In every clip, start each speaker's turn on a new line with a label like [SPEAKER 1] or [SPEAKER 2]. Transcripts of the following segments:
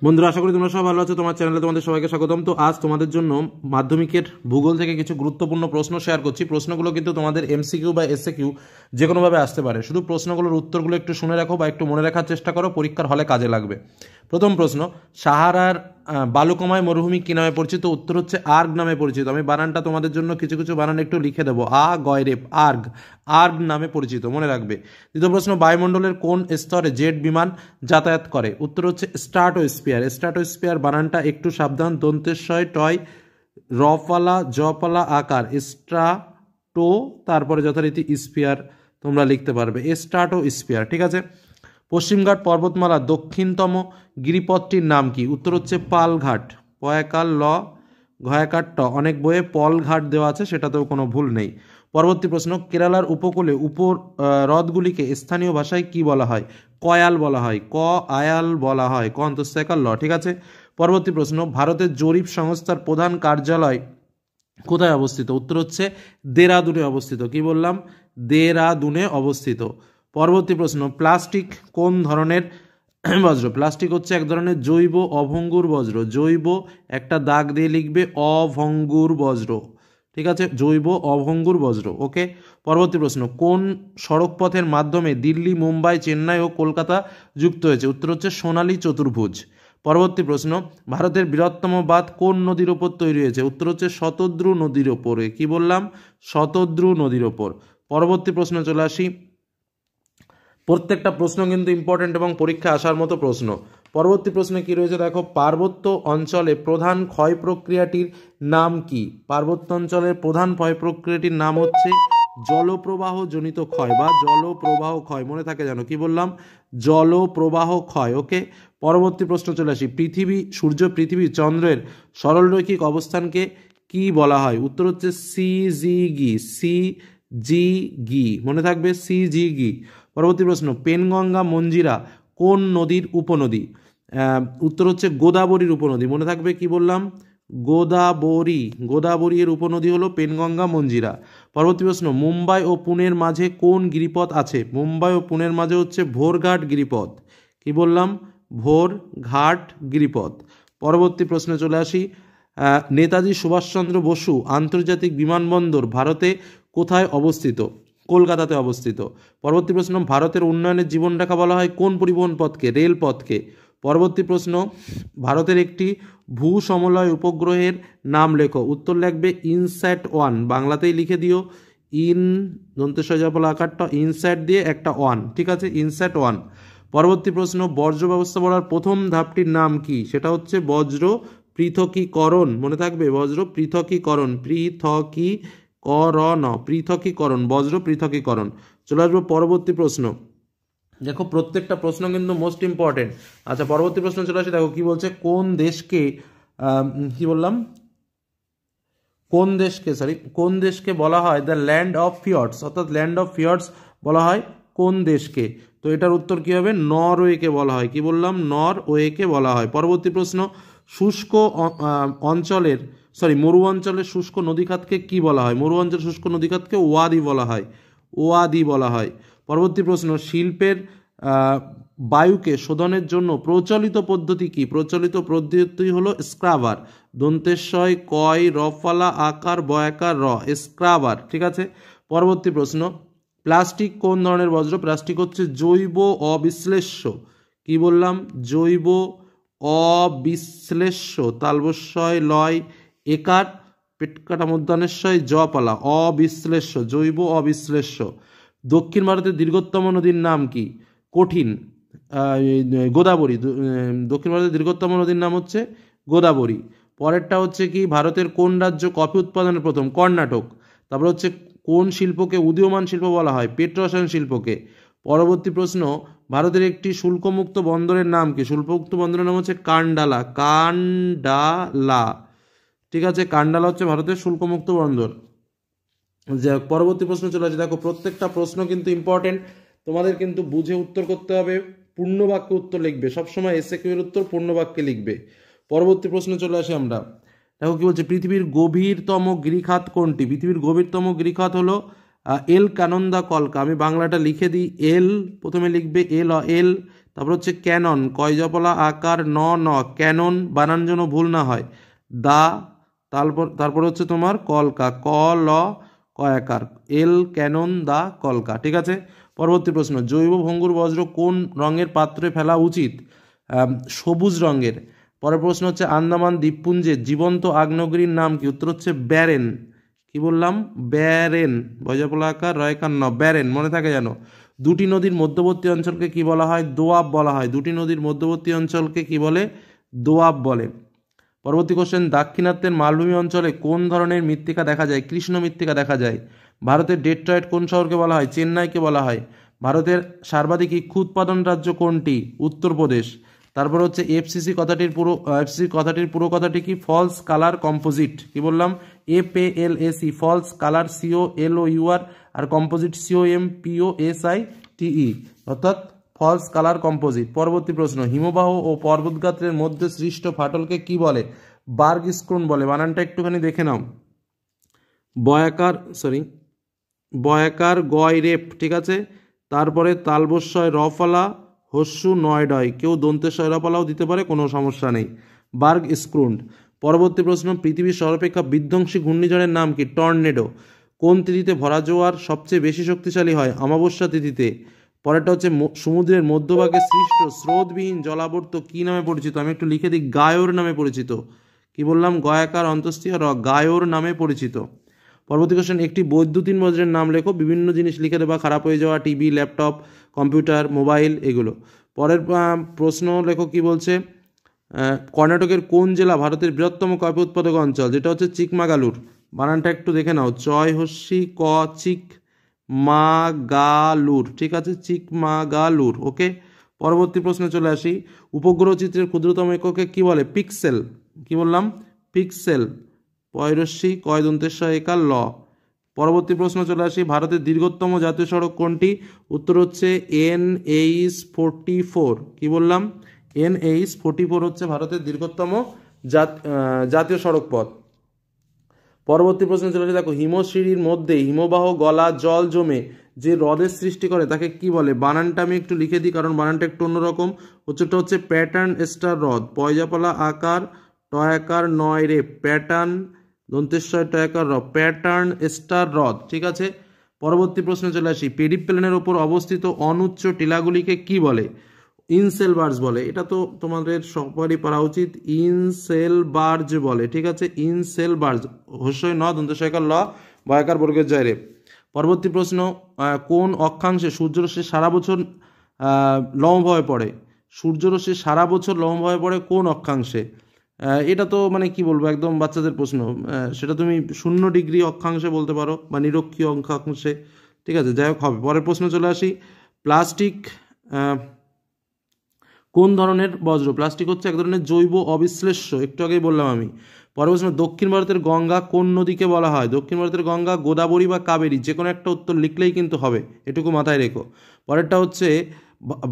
[SPEAKER 1] বন্ধুরা, আশা করি তোমরা সবাই ভালো আছো। তোমার চ্যানেলে তোমাদের সবাইকে স্বাগতম। তো আজ তোমাদের জন্য মাধ্যমিকের ভূগোল থেকে কিছু গুরুত্বপূর্ণ প্রশ্ন শেয়ার করছি। প্রশ্নগুলো কিন্তু তোমাদের এমসিকিউ বা এসএকিউ যে কোনোভাবে আসতে পারে। শুধু প্রশ্নগুলোর উত্তরগুলো একটু শুনে রাখো বা একটু মনে রাখার চেষ্টা করো, পরীক্ষার হলে কাজে লাগবে। প্রথম প্রশ্ন, সাহারার বালুকাময় মরুভূমি কী নামে পরিচিত? উত্তর হচ্ছে আর্গ নামে পরিচিত। আমি বানানটা তোমাদের জন্য কিছু কিছু বানান একটু লিখে দেবো। গয়রেপ, আর্গ, আর্গ নামে পরিচিত, মনে রাখবে। দ্বিতীয় প্রশ্ন, বায়ুমণ্ডলের কোন স্তরে জেট বিমান যাতায়াত করে? উত্তর হচ্ছে স্ট্রাটোস্ফিয়ার। স্ট্রাটোস্ফিয়ার বানানটা একটু সাবধান, দন্তেশ্বয় টয় রফালা জপালা আকার, স্ট্রাটো, তারপরে যথারীতি স্পিয়ার তোমরা লিখতে পারবে, স্ট্রাটোস্ফিয়ার, ঠিক আছে। পশ্চিমঘাট পর্বতমালার দক্ষিণতম গিরিপথটির নাম কি? উত্তর হচ্ছে পালঘাট, পয়াকার ল ঘয়াকার ট, অনেক বইয়ে পলঘাট দেওয়া আছে, সেটাতেও কোনো ভুল নেই। পরবর্তী প্রশ্ন, কেরালার উপকূলে হ্রদগুলিকে স্থানীয় ভাষায় কি বলা হয়? কয়াল বলা হয়, আয়াল বলা হয়, অন্তঃস্থায়কার ল, ঠিক আছে। পরবর্তী প্রশ্ন, ভারতের জরিপ সংস্থার প্রধান কার্যালয় কোথায় অবস্থিত? উত্তর হচ্ছে দেরাদুনে অবস্থিত। কি বললাম? দেরাদুনে অবস্থিত। পরবর্তী প্রশ্ন, প্লাস্টিক কোন ধরনের বজ্র? প্লাস্টিক হচ্ছে এক ধরনের জৈব অভঙ্গুর বজ্র। জৈব একটা দাগ দিয়ে লিখবে, অভঙ্গুর বজ্র, ঠিক আছে, জৈব অভঙ্গুর বজ্র। ওকে। পরবর্তী প্রশ্ন, কোন সড়কপথের মাধ্যমে দিল্লি, মুম্বাই, চেন্নাই ও কলকাতা যুক্ত হয়েছে? উত্তর হচ্ছে সোনালী চতুর্ভুজ। পরবর্তী প্রশ্ন, ভারতের বৃহত্তম বাঁধ কোন নদীর ওপর তৈরি হয়েছে? উত্তর হচ্ছে শতদ্রু নদীর ওপরে। কি বললাম? শতদ্রু নদীর ওপর। পরবর্তী প্রশ্ন চলে আসি। প্রত্যেকটা প্রশ্ন কিন্তু ইম্পর্টেন্ট এবং পরীক্ষা আসার মতো প্রশ্ন। পরবর্তী প্রশ্নে কি রয়েছে দেখো, পার্বত্য অঞ্চলে প্রধান ক্ষয় প্রক্রিয়াটির নাম কি? পার্বত্য অঞ্চলের প্রধান ক্ষয় প্রক্রিয়াটির নাম হচ্ছে জলপ্রবাহ জনিত ক্ষয় বা জলপ্রবাহ ক্ষয়, মনে থাকে জানো। কি বললাম? জলপ্রবাহ ক্ষয়। ওকে। পরবর্তী প্রশ্ন চলে আসি, সূর্য, পৃথিবী, চন্দ্রের সরলরৈখিক অবস্থানকে কি বলা হয়? উত্তর হচ্ছে সিজিগি, মনে থাকবে, সিজিগি। পরবর্তী প্রশ্ন, পেনগঙ্গা মঞ্জিরা কোন নদীর উপনদী? উত্তর হচ্ছে গোদাবরীর উপনদী, মনে থাকবে। কি বললাম? গোদাবরী এর উপনদী হলো পেনগঙ্গা মঞ্জিরা। পরবর্তী প্রশ্ন, মুম্বাই ও পুনের মাঝে কোন গিরিপথ আছে? মুম্বাই ও পুনের মাঝে হচ্ছে ভোরঘাট গিরিপথ। কি বললাম? ভোরঘাট গিরিপথ। পরবর্তী প্রশ্নে চলে আসি, নেতাজি সুভাষচন্দ্র বসু আন্তর্জাতিক বিমানবন্দর ভারতে কোথায় অবস্থিত? কলকাতাতে অবস্থিত। পরবর্তী প্রশ্ন, ভারতের উন্নয়নের জীবনরেখা বলা হয় কোন পরিবহন পথকে? রেলপথকে। পরবর্তী প্রশ্ন, ভারতের একটি ভূ সমলয় উপগ্রহের নাম লেখো। উত্তর লিখবে ইনস্যাট-1, বাংলাতেই লিখে দিও, আকারটা ইনস্যাট দিয়ে একটা 1, ঠিক আছে, ইনস্যাট-1। পরবর্তী প্রশ্ন, বর্জ্য ব্যবস্থাপনার প্রথম ধাপটির নাম কি? সেটা হচ্ছে বজ্র পৃথকীকরণ, মনে থাকবে, বজ্র পৃথকীকরণ, পৃথকীকরণ, বজ্র পৃথকীকরণ। চলে আসবো পরবর্তী প্রশ্ন। দেখো, প্রত্যেকটা প্রশ্ন কিন্তু মোস্ট ইম্পর্টেন্ট। আচ্ছা, পরবর্তী প্রশ্ন চলে আসি। দেখো কি বলছে, কোন দেশকে কোন দেশকে বলা হয় দ্য ল্যান্ড অফ ফিয়র্ডস, অর্থাৎ ল্যান্ড অফ ফিয়র্ডস বলা হয় কোন দেশকে? তো এটার উত্তর কি হবে? নরওয়েকে বলা হয়। কি বললাম? নরওয়েকে বলা হয়। পরবর্তী প্রশ্ন, মরু অঞ্চলের শুষ্ক নদীখাতকে কি বলা হয়? মরু অঞ্চলের শুষ্ক নদীখাতকে ওয়াদি বলা হয়। পরবর্তী প্রশ্ন, শিল্পের বায়ুকে শোধনের জন্য প্রচলিত পদ্ধতি কি? প্রচলিত পদ্ধতি হলো স্ক্রাবার, দন্তেশ্বয় কয় রফালা আকার বয়াকার র, স্ক্রাবার, ঠিক আছে। পরবর্তী প্রশ্ন, প্লাস্টিক কোন ধরনের বজ্র? প্লাস্টিক হচ্ছে জৈব অবিশ্লেষ্য। কি বললাম? জৈব অবিশ্লেষ্য, তালবস্যয় লয় একার পেটকাটা মধ্যাহ্নেশ্বয় জপালা, অবিশ্লেষ্য, জৈব অবিশ্লেষ্য। দক্ষিণ ভারতের দীর্ঘতম নদীর নাম কি? কঠিন, গোদাবরী। দক্ষিণ ভারতের দীর্ঘতম নদীর নাম হচ্ছে গোদাবরী। পরেরটা হচ্ছে কি, ভারতের কোন রাজ্য কফি উৎপাদনের প্রথম? কর্ণাটক। তারপর হচ্ছে কোন শিল্পকে উদীয়মান শিল্প বলা হয়? পেট্রোরসায়ন শিল্পকে। পরবর্তী প্রশ্ন, ভারতের একটি শুল্কমুক্ত বন্দরের নাম কি? শুল্কমুক্ত বন্দরের নাম হচ্ছে কান্ডালা, ঠিক আছে, কান্ডালা হচ্ছে ভারতের শুল্কমুক্ত বন্দর। পরবর্তী প্রশ্ন চলে আসে। দেখো, প্রত্যেকটা প্রশ্ন কিন্তু ইম্পর্টেন্ট, তোমাদের কিন্তু বুঝে উত্তর করতে হবে, পূর্ণ বাক্যে উত্তর লিখবে, সবসময় এসএকিউ এর উত্তর পূর্ণ বাক্যে লিখবে। পরবর্তী প্রশ্ন চলে আসি আমরা। দেখো কি বলছে, পৃথিবীর গভীরতম গিরিখাত কোনটি? পৃথিবীর গভীরতম গিরিখাত হলো এল কানন্দা কলকা। আমি বাংলাটা লিখে দিই, এল প্রথমে লিখবে, এল তারপর হচ্ছে ক্যানন, কয়জপলা আকার ন ন, ক্যানন বানান যেন ভুল না হয়, দা, তারপর হচ্ছে তোমার কলকা, ক ল কয়াকার, এল ক্যানন দা কলকা। ঠিক আছে, পরবর্তী প্রশ্ন, জৈব ভঙ্গুর বজ্র কোন রঙের পাত্রে ফেলা উচিত? সবুজ রঙের। পরের প্রশ্ন হচ্ছে, আন্দামান দ্বীপপুঞ্জে জীবন্ত আগ্নেয়গিরির নাম কি? উত্তর হচ্ছে ব্যারেন। কি বললাম? ব্যারেন, বয়জাপলাকার রয়কার ন, ব্যারেন, মনে থাকে যেন। দুটি নদীর মধ্যবর্তী অঞ্চলকে কি বলা হয়? দোয়াব বলা হয়। দুটি নদীর মধ্যবর্তী অঞ্চলকে কি বলে? দোয়াব বলে। পরবর্তী কোশ্চেন, দাক্ষিণাত্যের মালভূমি অঞ্চলে কোন ধরনের মৃত্তিকা দেখা যায়? কৃষ্ণ মৃত্তিকা দেখা যায়। ভারতের ডেট্রয়েট কোন শহরকে বলা হয়? চেন্নাইকে বলা হয়। ভারতের সর্বাধিক ইক্ষু উৎপাদন রাজ্য কোনটি? উত্তরপ্রদেশ। তারপর হচ্ছে এফসিসি কথাটির পুরো কথাটি কি? False colour composite. কি বললাম? FALAC, ফলস কালার COLOUR, আর কম্পোজিট COMPOSITE, অর্থাৎ ফলস কালার কম্পোজিট। পরবর্তী প্রশ্ন, হিমবাহ ও পর্বতগাত্রের মধ্যে সৃষ্ট ফাটলকে কি বলে? বার্গ স্ক্রুন বলে। বানানটা একটুখানি দেখে নাও। বয়াকার গয় রেপ। ঠিক আছে, তারপরে তালবস্যয় রফলা, হস্যু নয়ডয়, কেউ দন্তেশ্বয় রফলাও দিতে পারে, কোনো সমস্যা নেই। বার্গ স্ক্রুন্ড। পরবর্তী প্রশ্ন, পৃথিবীর সর্বাপেক্ষা বিধ্বংসী ঘূর্ণিঝড়ের নাম কি? টর্নেডো। কোন তিথিতে ভরা জোয়ার সবচেয়ে বেশি শক্তিশালী হয়? অমাবস্যা তিথিতে। পরেরটা হচ্ছে, সমুদ্রের মধ্যভাগে সৃষ্ট স্রোতবিহীন জলাবর্ত কি নামে পরিচিত? আমি একটু লিখে দিই, গায়োর নামে পরিচিত। কি বললাম? গয়াকার অন্তস্থীয় র, গায়োর নামে পরিচিত। পরবর্তী কোশ্চেন, একটি বৈদ্যুতিন বজ্রের নাম লেখো। বিভিন্ন জিনিস লিখে দেবা, খারাপ হয়ে যাওয়া টিভি, ল্যাপটপ, কম্পিউটার, মোবাইল, এগুলো। পরের প্রশ্ন লেখো, কি বলছে? কর্ণাটকের কোন জেলা ভারতের বৃহত্তম কফি উৎপাদক অঞ্চল? যেটা হচ্ছে চিকমাগালুর। বানানটা একটু দেখে নাও, চয় হস্যি ক, চিক মাগালুর। ঠিক আছে, চিকমাগালুর। ওকে, পরবর্তী প্রশ্নে চলে আসি। উপগ্রহ চিত্রের ক্ষুদ্রতম এককে কি বলে? পিক্সেল। কি বললাম? পিক্সেল। পয়রস্যি কয় দন্তেশ্বয় একার ল। পরবর্তী প্রশ্ন চলে আসি, ভারতের দীর্ঘতম জাতীয় সড়ক কোনটি? উত্তর হচ্ছে NH44। কি বললাম? NH44 হচ্ছে ভারতের দীর্ঘতম জাতীয় সড়ক পথ। পরবর্তী প্রশ্ন চলে আসে, দেখো, হিমশিরির মধ্যে হিমবাহ গলা জল জমে যে হ্রদের সৃষ্টি করে তাকে কি বলে? বানানটা আমি একটু লিখে দিই, কারণ বানানটা একটু অন্যরকম। ওটা হচ্ছে প্যাটার্ন স্টার হ্রদ, পয়জাপলা আকার টয়াকার নয় রে, প্যাটার্ন দন্তেশ্বর টয়াকার র, প্যাটার্ন স্টার হ্রদ। ঠিক আছে, পরবর্তী প্রশ্নে চলে আসি, পেরিপ্লেনের ওপর অবস্থিত অনুচ্চ টিলাগুলিকে কি বলে? ইনসেলবার্জ বলে। এটা তো তোমাদের সবারই পড়া উচিত, ইনসেলবার্জ বলে। ঠিক আছে, ইনসেলবার্জ, হস্যই ন দন্তস্বয়কার ল, বয়াকার বর্গের জয় রে। পরবর্তী প্রশ্ন, কোন অক্ষাংশে সূর্যরশ্মি সারা বছর লম্বভাবে পড়ে? সূর্যরশ্মি সারা বছর লম্বভাবে পড়ে কোন অক্ষাংশে? এটা তো মানে কি বলবো, একদম বাচ্চাদের প্রশ্ন। সেটা তুমি 0° অক্ষাংশে বলতে পারো, বা নিরক্ষীয় অক্ষাংশে। ঠিক আছে, যাই হোক, হবে। পরের প্রশ্ন চলে আসি, প্লাস্টিক কোন ধরনের বজ্র? প্লাস্টিক হচ্ছে এক ধরনের জৈব অবিশ্লেষ্য, একটু আগেই বললাম আমি। পরের প্রশ্ন, দক্ষিণ ভারতের গঙ্গা কোন নদীকে বলা হয়? দক্ষিণ ভারতের গঙ্গা গোদাবরী বা কাবেরী, যে কোনো একটা উত্তর লিখলেই কিন্তু হবে, এটুকু মাথায় রেখো। পরেরটা হচ্ছে,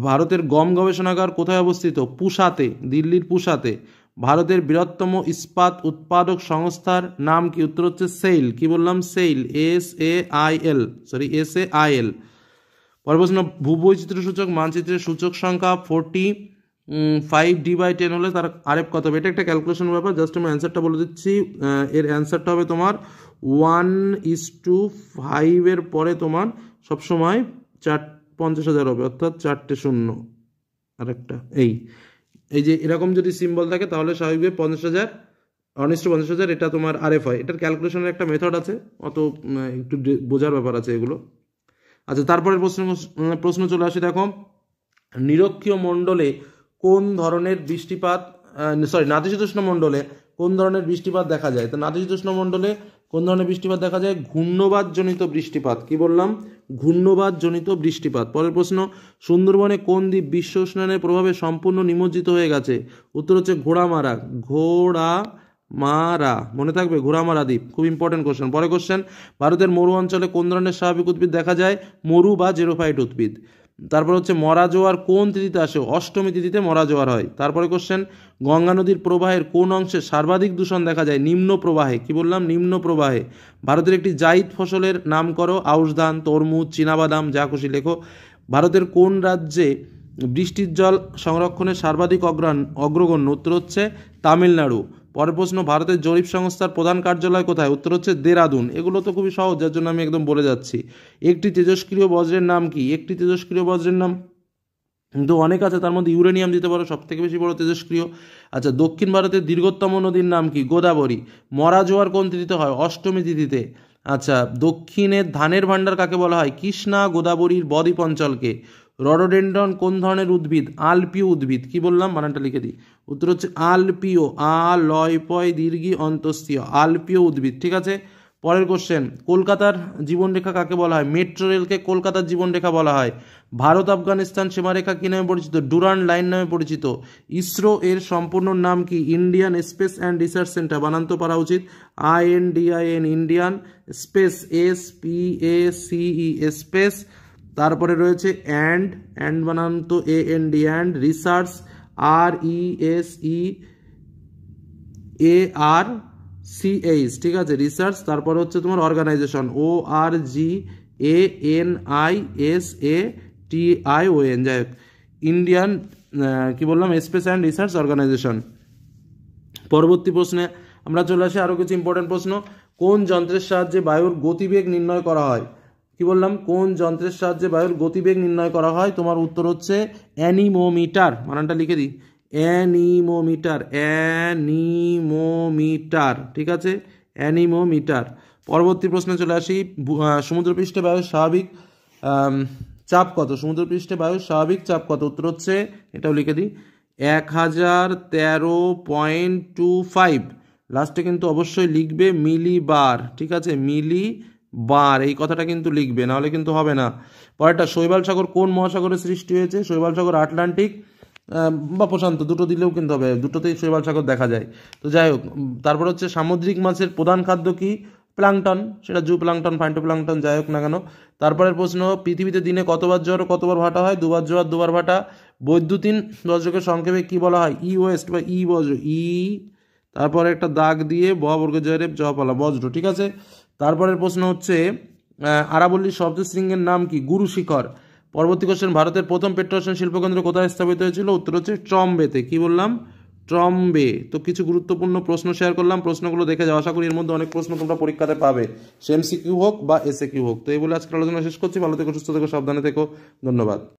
[SPEAKER 1] ভারতের গম গবেষণাগার কোথায় অবস্থিত? পুসাতে, দিল্লির পুসাতে। ভারতের বৃহত্তম ইস্পাত উৎপাদক সংস্থার নাম কি? উত্তর হচ্ছে সেইল। কি বললাম? Sail, SAIL। পরের প্রশ্ন, ভূবৈচিত্র্য সূচক মানচিত্রের সূচক সংখ্যা 45D/10 হলে তার আরেফ কত হবে? এটা একটা ক্যালকুলেশন ব্যাপার, জাস্ট আমি অ্যান্সারটা বলে দিচ্ছি। এর অ্যান্সারটা হবে তোমার 1:5 এর পরে তোমার সবসময় 50,000 হবে, অর্থাৎ 4টে শূন্য আর একটা এই যে এরকম যদি সিম্বল থাকে তাহলে স্বাভাবিকভাবে 50,000 1:50,000 এটা তোমার আরএফ হয়। এটার ক্যালকুলেশনের একটা মেথড আছে, অত একটু বোঝার ব্যাপার আছে এগুলো। আচ্ছা, তারপরের প্রশ্ন চলে আসে, দেখো, নিরক্ষীয় মণ্ডলে কোন ধরনের বৃষ্টিপাত, নাতিশীতোষ্ণ মণ্ডলে কোন ধরনের বৃষ্টিপাত দেখা যায়? তো নাতিশীতোষ্ণ মণ্ডলে কোন ধরনের বৃষ্টিপাত দেখা যায়? ঘূর্ণবাদজনিত বৃষ্টিপাত। কি বললাম? ঘূর্ণবাদজনিত বৃষ্টিপাত। পরের প্রশ্ন, সুন্দরবনে কোন দ্বীপ বিশ্ব উষ্ণায়নের প্রভাবে সম্পূর্ণ নিমজ্জিত হয়ে গেছে? উত্তর হচ্ছে ঘোড়ামারা। মনে থাকবে, ঘোড়ামারা দ্বীপ, খুব ইম্পর্টেন্ট কোশ্চেন। পরের কোশ্চেন, ভারতের মরু অঞ্চলে কোন ধরনের স্বাভাবিক উদ্ভিদ দেখা যায়? মরু বা জেরোফাইট উদ্ভিদ। তারপর হচ্ছে, মরা জোয়ার কোন তিথিতে আসে? অষ্টমী তিথিতে মরা জোয়ার হয়। তারপরে কোশ্চেন, গঙ্গা নদীর প্রবাহের কোন অংশে সর্বাধিক দূষণ দেখা যায়? নিম্ন প্রবাহে। কি বললাম? নিম্ন প্রবাহে। ভারতের একটি জাইদ ফসলের নাম করো। আউশ ধান, তরমুজ, চীনাবাদাম, যা খুশি লেখো। ভারতের কোন রাজ্যে বৃষ্টির জল সংরক্ষণের সর্বাধিক অগ্রগণ্য, উত্তর হচ্ছে তামিলনাড়ু। পরের প্রশ্ন, ভারতের জরিপ সংস্থার প্রধান কার্যালয় কোথায়, উত্তর হচ্ছে দেরাদুন। এগুলো তো খুবই সহজ, যার জন্য আমি একদম বলে যাচ্ছি। একটি তেজস্ক্রিয় বজ্রের নাম কি, একটি তেজস্ক্রিয় বজ্রের নাম কিন্তু অনেক আছে, তার মধ্যে ইউরেনিয়াম দিতে পারো, সব থেকে বেশি বড় তেজস্ক্রিয়। আচ্ছা, দক্ষিণ ভারতের দীর্ঘতম নদীর নাম কি, গোদাবরী। মরা জোয়ার কোন তিথিতে হয়, অষ্টমী তিথিতে। আচ্ছা, দক্ষিণের ধানের ভাণ্ডার কাকে বলা হয়, কৃষ্ণা গোদাবরীর বদ্বীপ অঞ্চলকে। রডোডেন্ড্রন কোন ধরনের উদ্ভিদ, আলপিও উদ্ভিদ। কি বললাম, বানানটা লিখে দিই, উত্তর হচ্ছে আলপিও, লয় পয় দীর্ঘি অন্তস্থীয়, আলপিও উদ্ভিদ। ঠিক আছে, পরের কোশ্চেন, কলকাতার জীবনরেখা কাকে বলা হয়, মেট্রো রেলকে কলকাতার জীবনরেখা বলা হয়। ভারত আফগানিস্তান সীমারেখা কী নামে পরিচিত, ডুরান্ড লাইন নামে পরিচিত। ইসরো এর সম্পূর্ণ নাম কি, Indian space and research centre, বানান তো পারা উচিত, INDIN, Indian space, SPACE, space. তারপরে রয়েছে অ্যান্ড বানান তো AND, অ্যান্ড রিসার্চ, RESEARCH, ঠিক আছে, রিসার্চ। তারপর হচ্ছে তোমার অর্গানাইজেশন, ORGANISATION, যাই হোক, ইন্ডিয়ান কি বললাম, স্পেস অ্যান্ড রিসার্চ অর্গানাইজেশন। পরবর্তী প্রশ্নে আমরা চলে আসি, আরও কিছু ইম্পর্টেন্ট প্রশ্ন। কোন যন্ত্রের সাহায্যে বায়ুর গতিবেগ নির্ণয় করা হয়, কি বললাম, কোন যন্ত্রের সাহায্যে বায়ুর গতিবেগ নির্ণয় করা হয়, তোমার উত্তর হচ্ছে অ্যানিমোমিটার, বানানটা লিখে দিই, অ্যানিমোমিটার, ঠিক আছে, অ্যানিমোমিটার। পরবর্তী প্রশ্নে চলে আসি, সমুদ্রপৃষ্ঠে বায়ুর স্বাভাবিক চাপ কত, সমুদ্রপৃষ্ঠে বায়ুর স্বাভাবিক চাপ কত, উত্তর হচ্ছে, এটাও লিখে দিই, 1013.25। লাস্টে কিন্তু অবশ্যই লিখবে মিলিবার, ঠিক আছে, মিলিবার, এই কথাটা কিন্তু লিখবে, নাহলে কিন্তু হবে না। পরেরটা, শৈবাল সাগর কোন মহাসাগরের সৃষ্টি হয়েছে, শৈবাল সাগর আটলান্টিক বা প্রশান্ত, দুটো দিলেও কিন্তু হবে, দুটোতেই শৈবাল সাগর দেখা যায়। তো যাই হোক, তারপর হচ্ছে সামুদ্রিক মাছের প্রধান খাদ্য কি, প্লাঙ্কটন, সেটা জু প্লাঙ্কটন, ফাইটোপ্লাঙ্কটন, যাই হোক না কেন। তারপরের প্রশ্ন, পৃথিবীতে দিনে কতবার জ্বর কতবার ভাটা হয়, দুবার জোয়ার দুবার ভাটা। বৈদ্যুতিন বজ্রকে সংক্ষেপে কি বলা হয়, ই ওয়েস্ট বা ই বজ্র, তারপরে একটা দাগ দিয়ে বর্গ জয়রেব জপালা, বজ্র, ঠিক আছে। তারপরের প্রশ্ন হচ্ছে, আরাবল্লী শব্দশৃঙ্গের নাম কি, গুরু শিখর। পরবর্তী কোশ্চেন, ভারতের প্রথম পেট্রোরসায়ন শিল্পকেন্দ্র কোথায় স্থাপিত হয়েছিল, উত্তর হচ্ছে ট্রম্বেতে। কি বললাম, ট্রম্বে। তো কিছু গুরুত্বপূর্ণ প্রশ্ন শেয়ার করলাম, প্রশ্নগুলো দেখে যাও, আশা করি এর মধ্যে অনেক প্রশ্ন তোমরা পরীক্ষাতে পাবে, MCQ হোক বা SAQ হোক। তো এই বলে আজকের আলোচনা শেষ করছি, ভালো থেকো, সুস্থ থেকো, সাবধানে থেকো, ধন্যবাদ।